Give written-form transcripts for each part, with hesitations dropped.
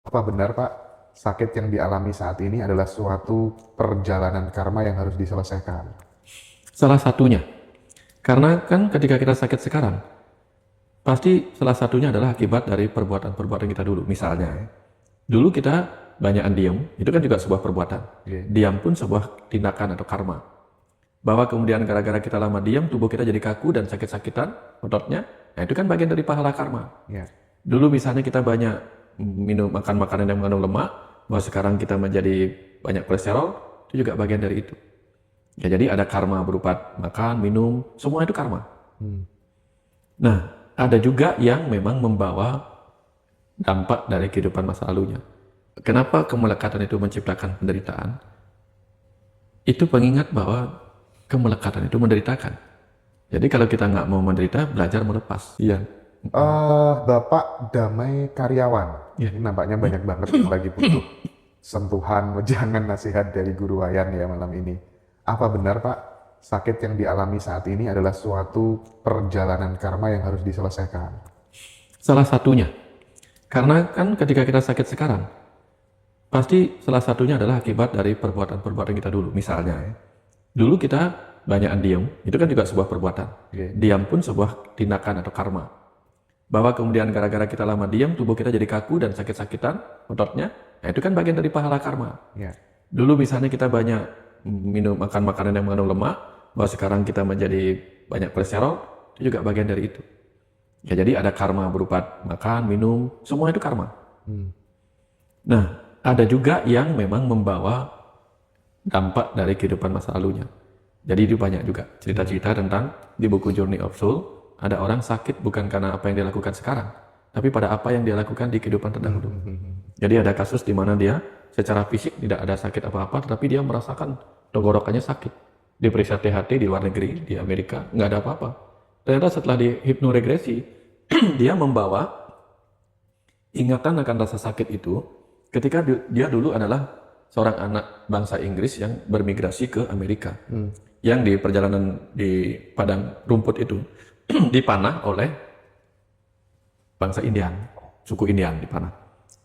Apa benar, Pak, sakit yang dialami saat ini adalah suatu perjalanan karma yang harus diselesaikan? Salah satunya, karena kan ketika kita sakit sekarang, pasti salah satunya adalah akibat dari perbuatan-perbuatan kita dulu. Misalnya, dulu kita banyakan diam, itu kan juga sebuah perbuatan. Diam pun sebuah tindakan atau karma. Bahwa kemudian gara-gara kita lama diam, tubuh kita jadi kaku dan sakit-sakitan, ototnya, nah itu kan bagian dari pahala karma. Dulu misalnya kita banyak makan makanan yang mengandung lemak, bahwa sekarang kita menjadi banyak kolesterol, itu juga bagian dari itu. Ya, jadi ada karma berupa makan, minum, semua itu karma. Nah, ada juga yang memang membawa dampak dari kehidupan masa lalunya. Kenapa kemelekatan itu menciptakan penderitaan? Itu pengingat bahwa kemelekatan itu menderitakan. Jadi kalau kita nggak mau menderita, belajar melepas. Iya. Bapak Damai Karyawan, ini nampaknya banyak banget yang lagi butuh sentuhan, wejangan, nasihat dari Guru Wayan ya malam ini. Apa benar, Pak, sakit yang dialami saat ini adalah suatu perjalanan karma yang harus diselesaikan? Salah satunya, karena kan ketika kita sakit sekarang, pasti salah satunya adalah akibat dari perbuatan-perbuatan kita dulu. Misalnya, dulu kita banyakan diam, itu kan juga sebuah perbuatan. Diam pun sebuah tindakan atau karma. Bahwa kemudian gara-gara kita lama diam, tubuh kita jadi kaku dan sakit-sakitan, ototnya, nah itu kan bagian dari pahala karma. Dulu misalnya kita banyak makan makanan yang mengandung lemak, bahwa sekarang kita menjadi banyak kolesterol, itu juga bagian dari itu. Ya, jadi ada karma berupa makan, minum, semua itu karma. Nah, ada juga yang memang membawa dampak dari kehidupan masa lalunya. Jadi itu banyak juga cerita-cerita tentang di buku Journey of Soul, ada orang sakit bukan karena apa yang dia lakukan sekarang, tapi pada apa yang dia lakukan di kehidupan terdahulu. Jadi ada kasus di mana dia secara fisik tidak ada sakit apa-apa, tetapi dia merasakan tenggorokannya sakit. Diperiksa THT di luar negeri, di Amerika, nggak ada apa-apa. Ternyata setelah di hipnoregresi, dia membawa ingatan akan rasa sakit itu ketika dia dulu adalah seorang anak bangsa Inggris yang bermigrasi ke Amerika. Yang di perjalanan di padang rumput itu dipanah oleh bangsa Indian, suku Indian dipanah.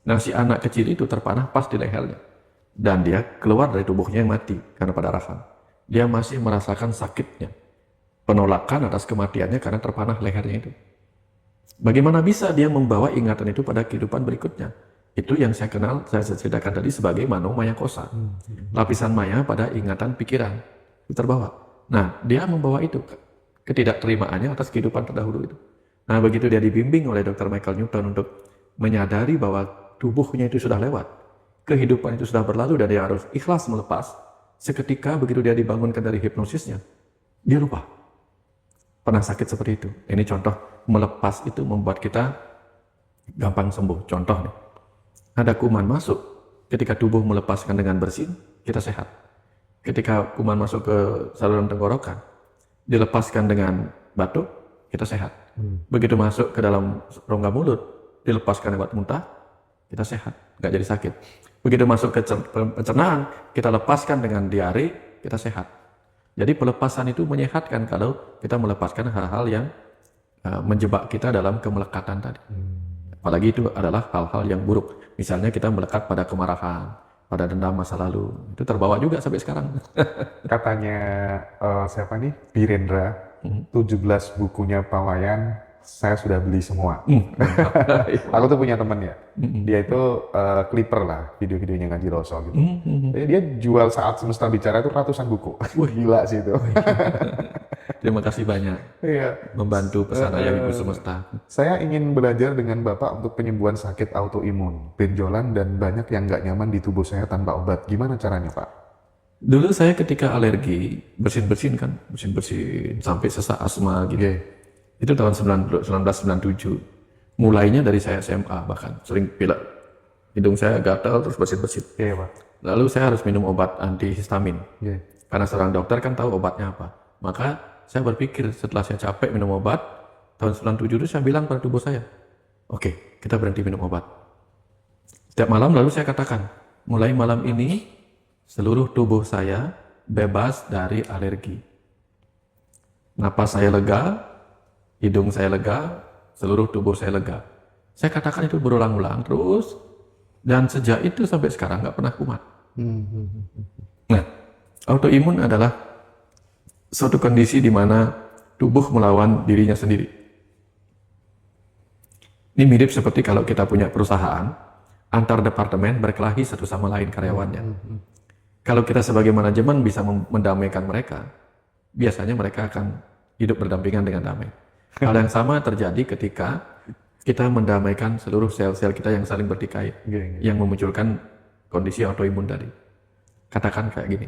Nah, si anak kecil itu terpanah pas di lehernya. Dan dia keluar dari tubuhnya yang mati karena pendarahan. Dia masih merasakan sakitnya. Penolakan atas kematiannya karena terpanah lehernya itu. Bagaimana bisa dia membawa ingatan itu pada kehidupan berikutnya? Itu yang saya kenal, saya ceritakan tadi sebagai mano maya kosa. Lapisan maya pada ingatan pikiran. Itu terbawa. Nah, dia membawa itu, ketidakterimaannya atas kehidupan terdahulu itu. Nah, begitu dia dibimbing oleh Dr. Michael Newton untuk menyadari bahwa tubuhnya itu sudah lewat, kehidupan itu sudah berlalu dan dia harus ikhlas melepas, seketika begitu dia dibangunkan dari hipnosisnya, dia lupa. Pernah sakit seperti itu. Ini contoh melepas itu membuat kita gampang sembuh. Contoh nih, ada kuman masuk, ketika tubuh melepaskan dengan bersin, kita sehat. Ketika kuman masuk ke saluran tenggorokan, dilepaskan dengan batuk, kita sehat. Begitu masuk ke dalam rongga mulut, dilepaskan lewat muntah, kita sehat, nggak jadi sakit. Begitu masuk ke pencernaan, kita lepaskan dengan diare, kita sehat. Jadi pelepasan itu menyehatkan kalau kita melepaskan hal-hal yang menjebak kita dalam kemelekatan tadi. Apalagi itu adalah hal-hal yang buruk. Misalnya kita melekat pada kemarahan, pada dendam masa lalu. Itu terbawa juga sampai sekarang. Katanya siapa nih? Birendra, 17 bukunya Pak Wayan, saya sudah beli semua. Aku tuh punya temen ya, dia itu clipper lah, video-videonya Ngaji Roso gitu. Jadi dia jual Saat Semesta Bicara itu ratusan buku. Gila sih itu. Terima kasih banyak membantu pesana yang Ibu Semesta. Saya ingin belajar dengan Bapak untuk penyembuhan sakit autoimun, benjolan, dan banyak yang nggak nyaman di tubuh saya tanpa obat. Gimana caranya, Pak? Dulu saya ketika alergi, bersin-bersin kan, bersin-bersin sampai sesak asma gitu. Itu tahun 1997. Mulainya dari saya SMA bahkan, sering pilek. Hidung saya gatal terus bersin-bersin. Pak. Lalu saya harus minum obat antihistamin. Karena seorang dokter kan tahu obatnya apa. Maka saya berpikir setelah saya capek minum obat, tahun 97 itu saya bilang pada tubuh saya, oke, kita berhenti minum obat. Setiap malam lalu saya katakan, mulai malam ini seluruh tubuh saya bebas dari alergi. Napas saya lega, hidung saya lega, seluruh tubuh saya lega. Saya katakan itu berulang-ulang terus. Dan sejak itu sampai sekarang nggak pernah kumat. Hmm. Nah, autoimun adalah suatu kondisi di mana tubuh melawan dirinya sendiri. Ini mirip seperti kalau kita punya perusahaan, antar departemen berkelahi satu sama lain karyawannya. Kalau kita sebagai manajemen bisa mendamaikan mereka, biasanya mereka akan hidup berdampingan dengan damai. Hal yang sama terjadi ketika kita mendamaikan seluruh sel-sel kita yang saling bertikai, yang memunculkan kondisi autoimun tadi. Katakan kayak gini,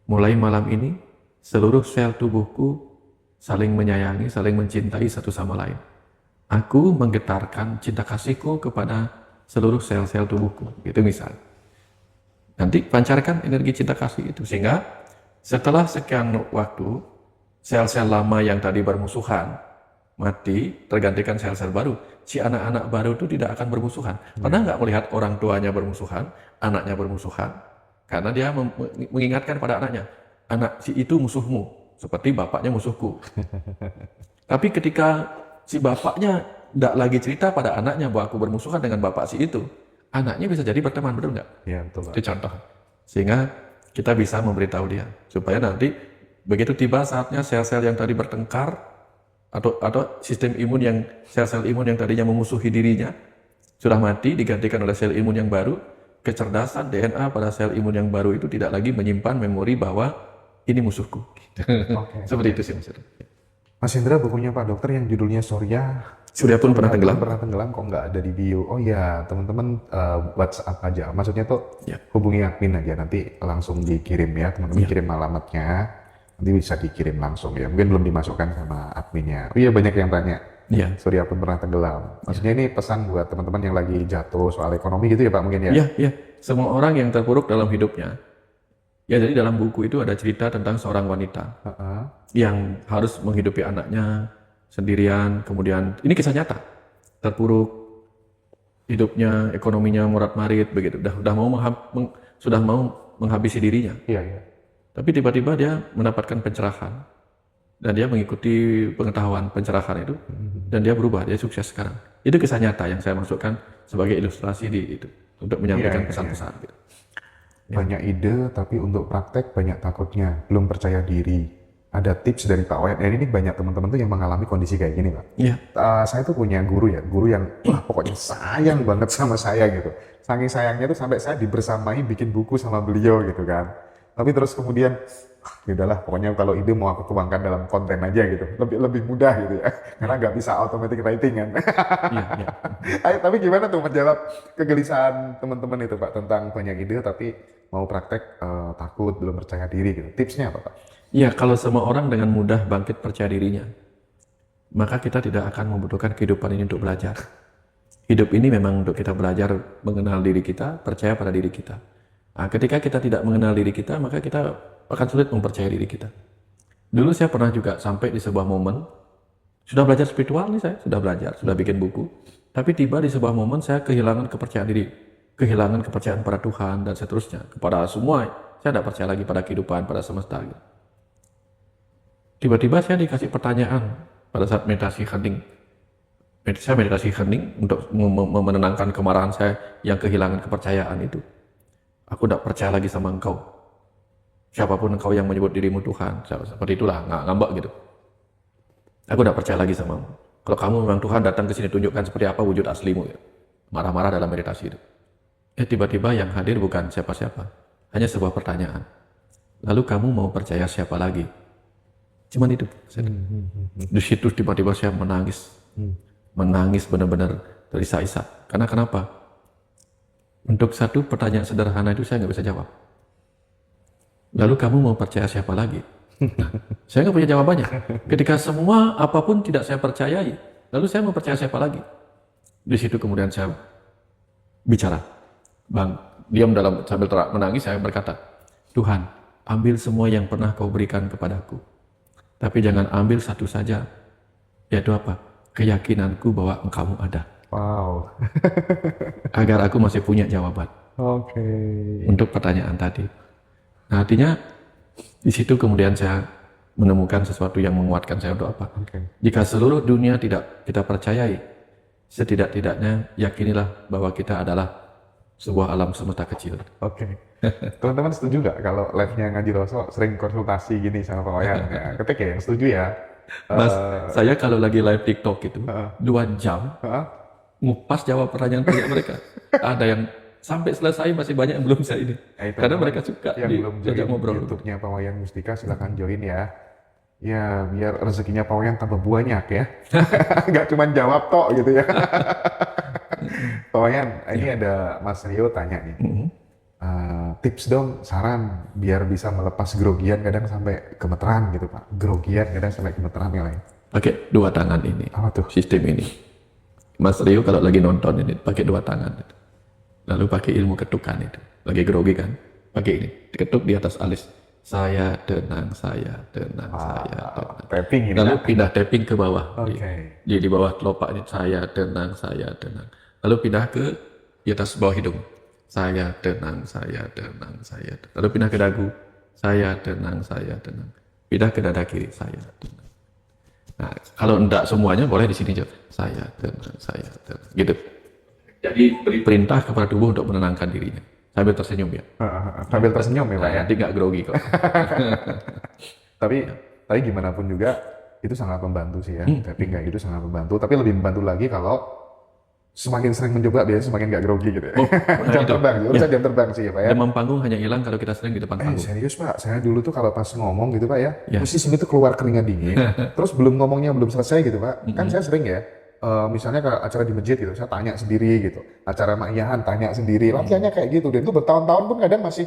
mulai malam ini seluruh sel tubuhku saling menyayangi, saling mencintai satu sama lain. Aku menggetarkan cinta kasihku kepada seluruh sel-sel tubuhku, gitu misal. Nanti pancarkan energi cinta kasih itu, sehingga setelah sekian waktu, sel-sel lama yang tadi bermusuhan mati, tergantikan sel-sel baru. Si anak-anak baru itu tidak akan bermusuhan. Pernah nggak melihat orang tuanya bermusuhan, anaknya bermusuhan? Karena dia mengingatkan pada anaknya, anak si itu musuhmu, seperti bapaknya musuhku. Tapi ketika si bapaknya tidak lagi cerita pada anaknya bahwa aku bermusuhan dengan bapak si itu, anaknya bisa jadi berteman, betul nggak? Ya, betul, Pak. Itu contoh. Sehingga kita bisa memberitahu dia, supaya nanti begitu tiba saatnya sel-sel yang tadi bertengkar, atau sistem imun yang, sel-sel imun yang tadinya memusuhi dirinya, sudah mati, digantikan oleh sel imun yang baru, kecerdasan DNA pada sel imun yang baru itu tidak lagi menyimpan memori bahwa ini musuhku. Seperti itu sih Mas. Mas Indra, bukunya Pak Dokter yang judulnya Surya pun pernah tenggelam. Pernah tenggelam, kok nggak ada di bio? Oh ya, teman-teman WhatsApp aja. Maksudnya tuh hubungi admin aja, nanti langsung dikirim ya. Teman-teman kirim alamatnya, nanti bisa dikirim langsung ya. Mungkin belum dimasukkan sama adminnya. Oh iya, banyak yang tanya. Surya pun pernah tenggelam. Maksudnya ini pesan buat teman-teman yang lagi jatuh soal ekonomi gitu ya Pak mungkin ya? Iya. Semua orang yang terpuruk dalam hidupnya. Ya, jadi dalam buku itu ada cerita tentang seorang wanita yang harus menghidupi anaknya sendirian, kemudian ini kisah nyata, terpuruk hidupnya, ekonominya morat-marit begitu, sudah mau menghabisi dirinya. Iya. Tapi tiba-tiba dia mendapatkan pencerahan dan dia mengikuti pengetahuan pencerahan itu dan dia berubah, dia sukses sekarang. Itu kisah nyata yang saya masukkan sebagai ilustrasi di itu untuk menyampaikan pesan-pesan. Gitu. Banyak ide, tapi untuk praktek banyak takutnya, belum percaya diri. Ada tips dari Pak Wayan. Dan ini banyak teman-teman tuh yang mengalami kondisi kayak gini, Pak. Saya tuh punya guru yang pokoknya sayang banget sama saya gitu. Saking sayangnya tuh sampai saya dibersamai bikin buku sama beliau gitu kan. Tapi terus kemudian, udahlah, pokoknya kalau ide mau aku tuangkan dalam konten aja gitu, lebih mudah gitu ya, karena nggak bisa automatic writing kan. Tapi gimana tuh menjawab kegelisahan teman-teman itu Pak tentang banyak ide tapi mau praktek takut, belum percaya diri gitu. Tipsnya apa Pak? Ya, kalau semua orang dengan mudah bangkit percaya dirinya, maka kita tidak akan membutuhkan kehidupan ini untuk belajar. Hidup ini memang untuk kita belajar mengenal diri kita, percaya pada diri kita. Nah, ketika kita tidak mengenal diri kita, maka kita akan sulit mempercayai diri kita. Dulu saya pernah juga sampai di sebuah momen, sudah belajar spiritual nih saya, sudah belajar, sudah bikin buku, tapi tiba di sebuah momen saya kehilangan kepercayaan diri, kehilangan kepercayaan pada Tuhan dan seterusnya, kepada semua. Saya tidak percaya lagi pada kehidupan, pada semesta. Tiba-tiba saya dikasih pertanyaan pada saat meditasi hening. Saya meditasi hening untuk menenangkan kemarahan saya yang kehilangan kepercayaan itu. Aku tidak percaya lagi sama engkau. Siapapun engkau yang menyebut dirimu Tuhan, seperti itulah, ngambek gitu. Aku tidak percaya lagi sama kamu. Kalau kamu memang Tuhan, datang ke sini tunjukkan seperti apa wujud aslimu. Ya. Marah-marah dalam meditasi itu. Tiba-tiba yang hadir bukan siapa-siapa, hanya sebuah pertanyaan. Lalu kamu mau percaya siapa lagi? Cuman itu. Di situ tiba-tiba saya menangis. Menangis benar-benar terisak-isak. Karena kenapa? Untuk satu pertanyaan sederhana itu saya nggak bisa jawab. Lalu kamu mau percaya siapa lagi? Nah, saya nggak punya jawabannya. Ketika semua apapun tidak saya percayai, lalu saya mau percaya siapa lagi? Di situ kemudian saya bicara. Bang, diam sambil menangis, saya berkata, Tuhan, ambil semua yang pernah kau berikan kepadaku. Tapi jangan ambil satu saja. Yaitu apa? Keyakinanku bahwa engkau ada. Wow. Agar aku masih punya jawaban. Untuk pertanyaan tadi. Nah, artinya di situ kemudian saya menemukan sesuatu yang menguatkan saya untuk apa? Jika seluruh dunia tidak kita percayai, setidak-tidaknya yakinilah bahwa kita adalah sebuah alam semesta kecil. Oke. Teman-teman setuju nggak kalau live-nya Ngaji Roso sering konsultasi gini sama Pak Wayan? Ya, ketik ya yang setuju ya. Mas, saya kalau lagi live TikTok itu, Heeh. 2 jam, Heeh. ngupas jawab pertanyaan mereka. Ada yang sampai selesai masih banyak yang belum saya ini. Karena teman-teman mereka suka yang belum diajak join ngobrol. YouTube-nya Pak Wayan Mustika silahkan join ya. Ya, biar rezekinya Pak Wayan tambah banyak ya. Nggak cuma jawab tok gitu ya. Pak Wayan, ini ada Mas Rio tanya nih. Tips dong, saran biar bisa melepas grogian kadang sampai gemeteran gitu Pak. Grogian kadang sampai gemeteran ya lain. Pakai 2 tangan ini. Apa tuh? Sistem ini. Mas Rio kalau lagi nonton ini pakai 2 tangan. Lalu pakai ilmu ketukan itu. Lagi grogi kan? Pakai ini. Diketuk di atas alis. Saya tenang, saya tenang, saya tenang. Tapping ini. Lalu pindah tapping ke bawah. Oke. Di bawah kelopak ini, saya tenang, saya tenang. Lalu pindah ke di atas bawah hidung. Saya tenang, saya tenang, saya tenang. Lalu pindah ke dagu. Saya tenang, saya tenang. Pindah ke dada kiri, saya tenang. Nah, kalau enggak semuanya boleh di sini juga. Saya tenang, saya tenang. Gitu. Jadi beri perintah kepada tubuh untuk menenangkan dirinya. Sambil tersenyum ya. Sambil tersenyum ya Pak ya. Nanti nggak grogi kok. Tapi gimana pun juga itu sangat membantu sih ya. Tapping kayak gitu sangat membantu. Tapi lebih membantu lagi kalau semakin sering mencoba biasanya semakin nggak grogi gitu ya. Jam terbang, urusan jam terbang sih ya Pak ya. Demam panggung hanya hilang kalau kita sering di depan panggung. Serius Pak, saya dulu tuh kalau pas ngomong gitu Pak ya, Ya. mesti sini tuh keluar keringat dingin. Terus ngomongnya belum selesai gitu Pak. Kan saya sering ya, misalnya ke acara di masjid gitu, saya tanya sendiri gitu. Acara makiyahan tanya sendiri, latihannya kayak gitu. Dan itu bertahun-tahun pun kadang masih,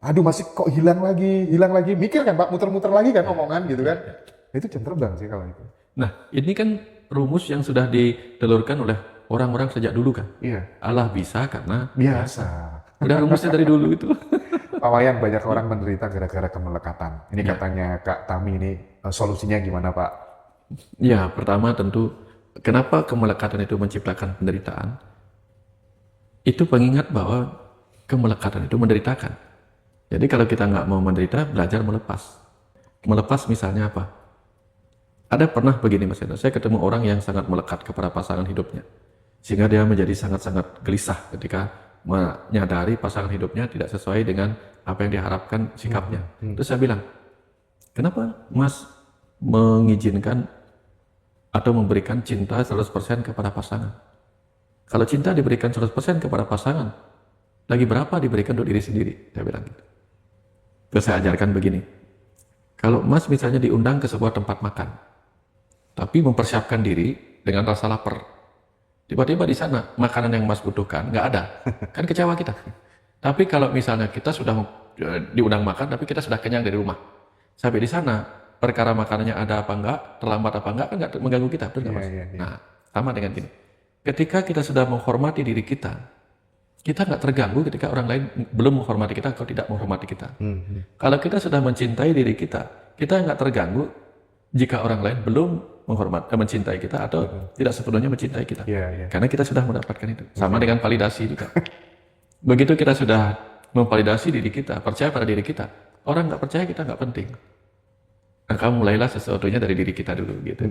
aduh masih kok hilang lagi. Mikir kan Pak, muter-muter lagi kan omongan gitu kan. Itu jam terbang sih kalau itu. Nah, ini kan rumus yang sudah ditelurkan oleh orang-orang sejak dulu kan. Iya, Allah bisa karena biasa. udah rumusnya dari dulu itu. Pak Wayan, banyak orang menderita gara-gara kemelekatan. Ini katanya Kak Tami ini, solusinya gimana Pak? Ya, pertama tentu kenapa kemelekatan itu menciptakan penderitaan? Itu pengingat bahwa kemelekatan itu menderitakan. Jadi kalau kita nggak mau menderita, belajar melepas. Melepas misalnya apa? Ada pernah begini Mas Hendra, saya ketemu orang yang sangat melekat kepada pasangan hidupnya. Sehingga dia menjadi sangat-sangat gelisah ketika menyadari pasangan hidupnya tidak sesuai dengan apa yang diharapkan sikapnya. Terus saya bilang, kenapa Mas mengizinkan atau memberikan cinta 100% kepada pasangan? Kalau cinta diberikan 100% kepada pasangan, lagi berapa diberikan untuk diri sendiri? Saya bilang gitu. Terus saya ajarkan begini, kalau Mas misalnya diundang ke sebuah tempat makan, tapi mempersiapkan diri dengan rasa lapar, tiba-tiba di sana makanan yang Mas butuhkan nggak ada, kan kecewa kita. Tapi kalau misalnya kita sudah diundang makan, tapi kita sudah kenyang dari rumah, sampai di sana perkara makanannya ada apa enggak, terlambat apa enggak, kan nggak mengganggu kita, betul nggak Mas? Iya. Nah, sama dengan gini. Ketika kita sudah menghormati diri kita nggak terganggu ketika orang lain belum menghormati kita atau tidak menghormati kita. Kalau kita sudah mencintai diri kita nggak terganggu jika orang lain belum mencintai kita atau tidak sepenuhnya mencintai kita. Karena kita sudah mendapatkan itu. Sama dengan validasi juga. Begitu kita sudah memvalidasi diri kita, percaya pada diri kita, orang nggak percaya kita nggak penting. Maka mulailah sesuatunya dari diri kita dulu gitu.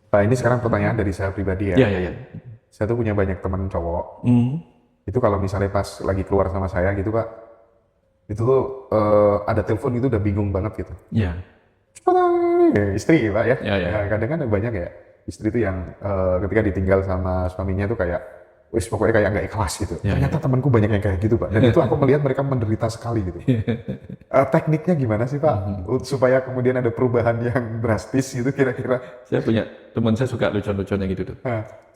Pak, ini sekarang pertanyaan dari saya pribadi ya. Iya. Saya tuh punya banyak teman cowok. Itu kalau misalnya pas lagi keluar sama saya gitu Pak, itu tuh ada telepon itu udah bingung banget gitu. Iya. Istri Pak ya. Ya. Kadang kan ada banyak ya istri itu yang ketika ditinggal sama suaminya tuh kayak wis pokoknya kayak nggak ikhlas gitu. Ternyata temanku banyak yang kayak gitu Pak. Dan itu aku melihat mereka menderita sekali gitu. Tekniknya gimana sih Pak supaya kemudian ada perubahan yang drastis gitu kira-kira? Saya punya teman, saya suka lucon-luconnya gitu tuh.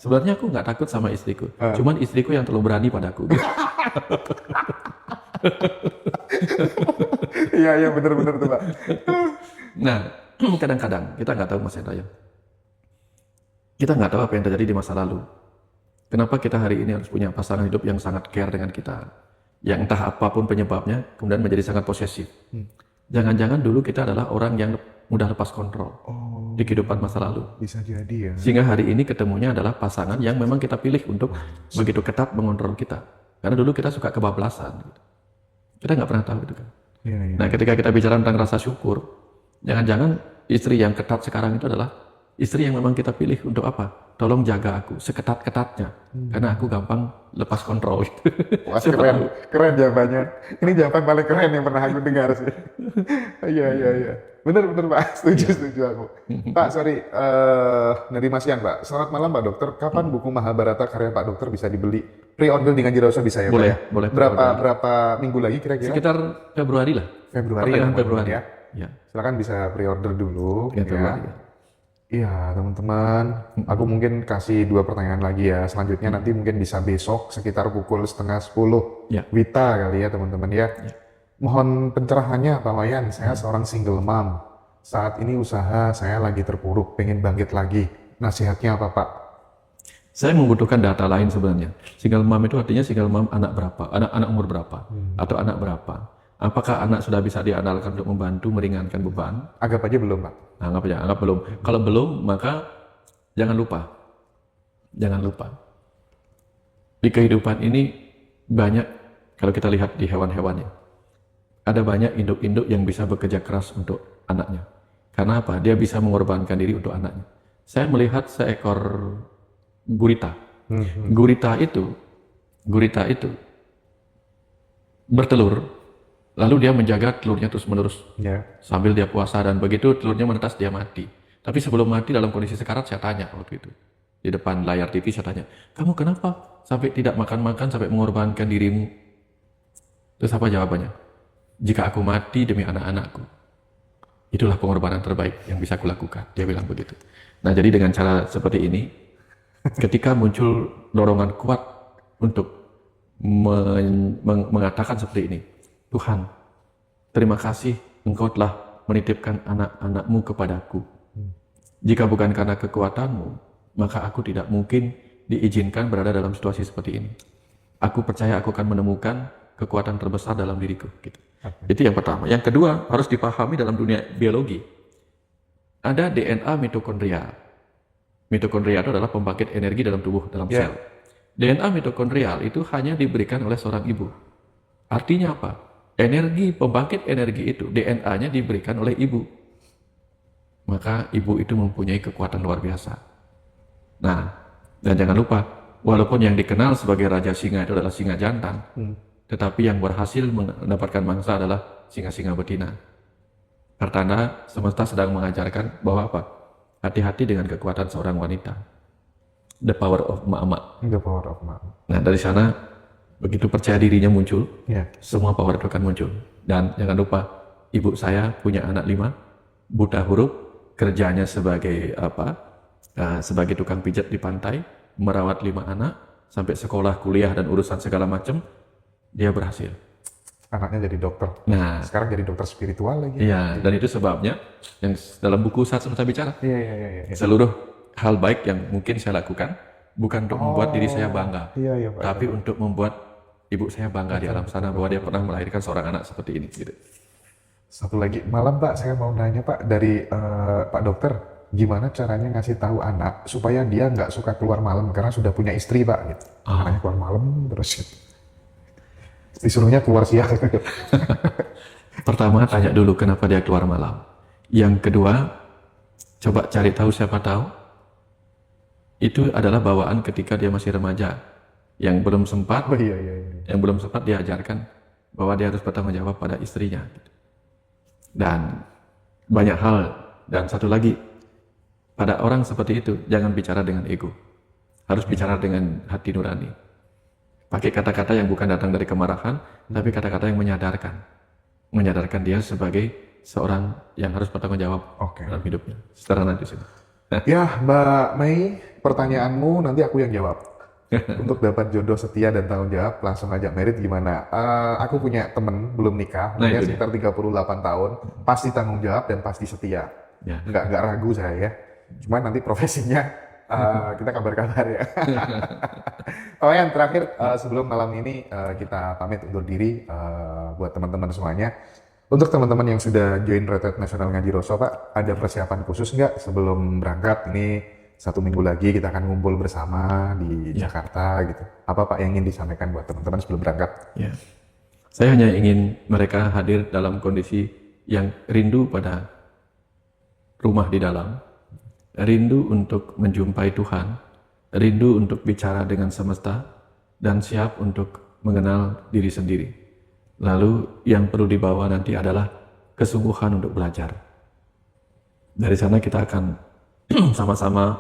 Sebenarnya aku nggak takut sama istriku, cuman istriku yang terlalu berani padaku. Iya benar-benar tuh Pak. Nah, kadang-kadang kita nggak tahu Mas Hendra ya. Kita nggak tahu apa yang terjadi di masa lalu. Kenapa kita hari ini harus punya pasangan hidup yang sangat care dengan kita, yang entah apapun penyebabnya, kemudian menjadi sangat posesif. Jangan-jangan dulu kita adalah orang yang mudah lepas kontrol di kehidupan masa lalu. Bisa jadi ya. Sehingga hari ini ketemunya adalah pasangan yang memang kita pilih untuk begitu ketat mengontrol kita. Karena dulu kita suka kebablasan. Kita nggak pernah tahu itu kan. Nah, ketika kita bicara tentang rasa syukur, jangan-jangan istri yang ketat sekarang itu adalah istri yang memang kita pilih untuk apa? tolong jaga aku seketat-ketatnya, karena aku gampang lepas kontrol. Wah, keren jawabannya. Ini jawaban paling keren yang pernah aku dengar sih. Iya, iya, iya. Bener Pak, setuju aku. Pak, sorry, dari Mas Yan Pak. Selamat malam Pak Dokter. Kapan buku Mahabharata karya Pak Dokter bisa dibeli? Pre-order di Ngajiroso bisa ya Pak? Boleh, Ya? boleh. Berapa minggu lagi kira-kira? Sekitar Februari lah. Februari Pertengahan ya, Februari. ya. Ya, Silakan bisa pre-order dulu. pertengahan Februari. Ya. Iya, teman-teman. Aku mungkin kasih 2 pertanyaan lagi ya. Selanjutnya nanti mungkin bisa besok sekitar pukul 9:30 Ya. Wita kali ya, teman-teman ya. Mohon pencerahannya, Pak Wayan. Saya seorang single mom. Saat ini usaha saya lagi terpuruk, pengen bangkit lagi. Nasihatnya apa, Pak? Saya membutuhkan data lain sebenarnya. Single mom itu artinya single mom anak berapa, anak umur berapa, atau anak berapa. Apakah anak sudah bisa diandalkan untuk membantu meringankan beban? Anggap aja belum, Pak. Nah, anggap belum. Kalau belum, maka jangan lupa. Di kehidupan ini banyak, kalau kita lihat di hewan-hewannya, ada banyak induk-induk yang bisa bekerja keras untuk anaknya. Karena apa? Dia bisa mengorbankan diri untuk anaknya. Saya melihat seekor gurita. Gurita itu bertelur. Lalu dia menjaga telurnya terus-menerus sambil dia puasa, dan begitu telurnya menetas dia mati. Tapi sebelum mati dalam kondisi sekarat, saya tanya waktu itu di depan layar TV, saya tanya, kamu kenapa sampai tidak makan-makan, sampai mengorbankan dirimu? Terus apa jawabannya? Jika aku mati demi anak-anakku, itulah pengorbanan terbaik yang bisa aku lakukan. Dia bilang begitu. Nah, jadi dengan cara seperti ini, ketika muncul dorongan kuat untuk mengatakan seperti ini, Tuhan, terima kasih Engkau telah menitipkan anak-anakmu kepadaku. Jika bukan karena kekuatanmu, maka aku tidak mungkin diizinkan berada dalam situasi seperti ini. Aku percaya aku akan menemukan kekuatan terbesar dalam diriku. Gitu. Itu yang pertama. Yang kedua, harus dipahami dalam dunia biologi. Ada DNA mitokondrial. Mitokondria itu adalah pembangkit energi dalam tubuh, dalam sel. DNA mitokondrial itu hanya diberikan oleh seorang ibu. Artinya apa? Pembangkit energi itu, DNA-nya diberikan oleh ibu. Maka ibu itu mempunyai kekuatan luar biasa. Nah, dan jangan lupa, walaupun yang dikenal sebagai Raja Singa itu adalah singa jantan, tetapi yang berhasil mendapatkan mangsa adalah singa-singa betina. Pertanda semesta sedang mengajarkan bahwa apa? Hati-hati dengan kekuatan seorang wanita. The power of mama. The power of mama. Nah, dari sana begitu percaya dirinya muncul, semua power itu akan muncul. Dan jangan lupa, ibu saya punya anak 5, buta huruf, kerjanya sebagai sebagai tukang pijat di pantai, merawat 5 anak, sampai sekolah, kuliah, dan urusan segala macam, dia berhasil. Anaknya jadi dokter. Nah, sekarang jadi dokter spiritual lagi. Iya, dan itu sebabnya yang dalam buku Saat Semesta Bicara. Iya. Seluruh hal baik yang mungkin saya lakukan bukan untuk membuat diri saya bangga, Pak, tapi untuk membuat ibu saya bangga di alam sana bahwa dia pernah melahirkan seorang anak seperti ini. Gitu. Satu lagi, malam Pak, saya mau nanya Pak, dari Pak Dokter, gimana caranya ngasih tahu anak supaya dia nggak suka keluar malam karena sudah punya istri Pak, gitu. Anaknya keluar malam terus disuruhnya keluar siang. Pertama, tanya dulu kenapa dia keluar malam. Yang kedua, coba cari tahu, siapa tahu itu adalah bawaan ketika dia masih remaja, yang belum sempat, yang belum sempat diajarkan bahwa dia harus bertanggung jawab pada istrinya. Dan banyak hal. Dan satu lagi, pada orang seperti itu jangan bicara dengan ego, harus bicara dengan hati nurani. Pakai kata-kata yang bukan datang dari kemarahan, tapi kata-kata yang menyadarkan dia sebagai seorang yang harus bertanggung jawab dalam hidupnya. Sederhana di sini. Ya, Mbak Mei, pertanyaanmu nanti aku yang jawab. Untuk dapat jodoh setia dan tanggung jawab, langsung ajak merit gimana? Aku punya temen belum nikah, dia sekitar 38 tahun, pasti tanggung jawab dan pasti setia. Nggak ragu saya ya. Cuma nanti profesinya kita kabar-kabar ya. Oh, yang terakhir sebelum malam ini kita pamit undur diri buat teman-teman semuanya. Untuk teman-teman yang sudah join Retret Nasional Ngajiroso, Pak, ada persiapan khusus nggak sebelum berangkat? Ini 1 minggu lagi kita akan ngumpul bersama di Jakarta gitu. Apa Pak yang ingin disampaikan buat teman-teman sebelum berangkat? Ya. Saya hanya ingin mereka hadir dalam kondisi yang rindu pada rumah di dalam, rindu untuk menjumpai Tuhan, rindu untuk bicara dengan semesta, dan siap untuk mengenal diri sendiri. Lalu yang perlu dibawa nanti adalah kesungguhan untuk belajar. Dari sana kita akan sama-sama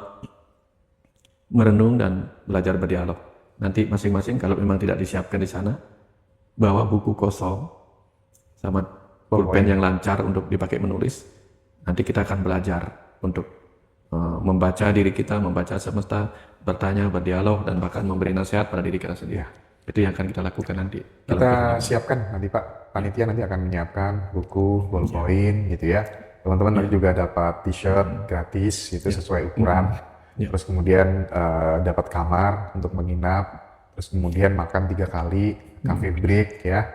merenung dan belajar berdialog. Nanti masing-masing kalau memang tidak disiapkan di sana, bawa buku kosong sama pulpen yang lancar untuk dipakai menulis. Nanti kita akan belajar untuk membaca diri kita, membaca semesta, bertanya, berdialog, dan bahkan memberi nasihat pada diri kita sendiri. Itu yang akan kita lakukan nanti. Kita siapkan nanti Pak, panitia nanti akan menyiapkan buku, ballpoint gitu ya. Teman-teman nanti juga dapat t-shirt gratis, itu sesuai ukuran. Terus kemudian dapat kamar untuk menginap, terus kemudian makan 3 kali, cafe break ya,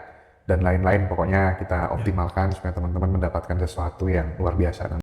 dan lain-lain. Pokoknya kita optimalkan supaya teman-teman mendapatkan sesuatu yang luar biasa.